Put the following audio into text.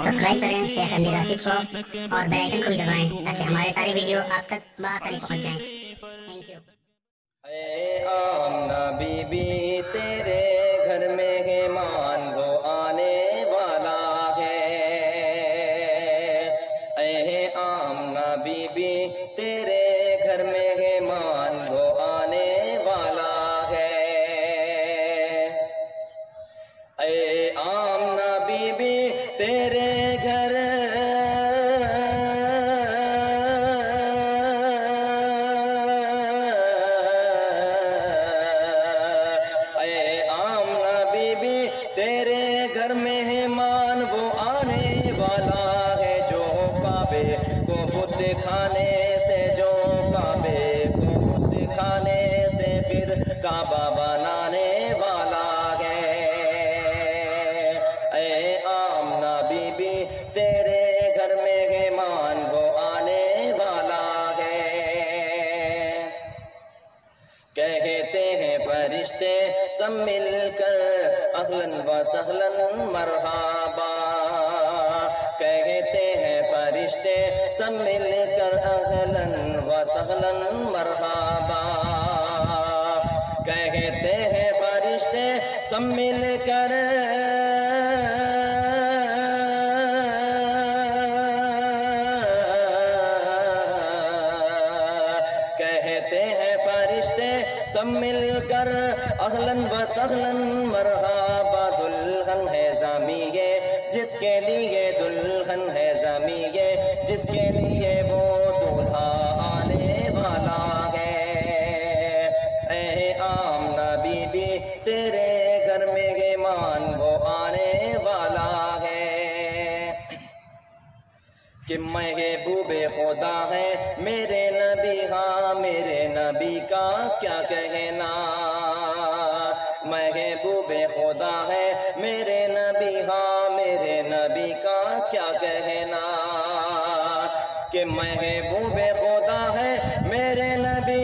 Subscribe करें Sheikh MD Rashid को और बेल आइकन को भी दबाएं ताकि हमारे सारे वीडियो आप तक बआसानी पहुंच जाएं। Thank you. ऐ आमना बीबी तेरे घर में मेहमान वो आने वाला है। ऐ आमना बीबी तेरे घर में मेहमान वो आने वाला है। ऐ आमना बीबी तेरे घर तेरे घर मेहमान वो आने वाला है। जो काबे को बुत खाने से, जो काबे को बुत खाने से फिर काबा बनाने वाला है। ऐ आमना बीबी तेरे घर मेहमान वो आने वाला है। कहते हैं फरिश्ते सब मिलकर अहलन व सहलन मरहबा। कहते हैं फरिश्ते सब मिलकर अहलन व सहलन मरहबा। कहते हैं फरिश्ते सब मिलकर कहते हैं फरिश्ते सब मिलकर अहलन व सहलन मरहबा। दुल्हन है ज़ामिये जिसके लिए, दुल्हन है ज़ामिये जिसके लिए वो दूल्हा आने वाला है। ऐ आमना बीबी तेरे घर में मेहमान वो आने वाला है। कि महबूबे खुदा है मेरे नबी, हाँ मेरे नबी का क्या कहना। महबूबे खुदा है मेरे नबी, हाँ मेरे नबी का क्या कहना। कि महबूबे खुदा है मेरे नबी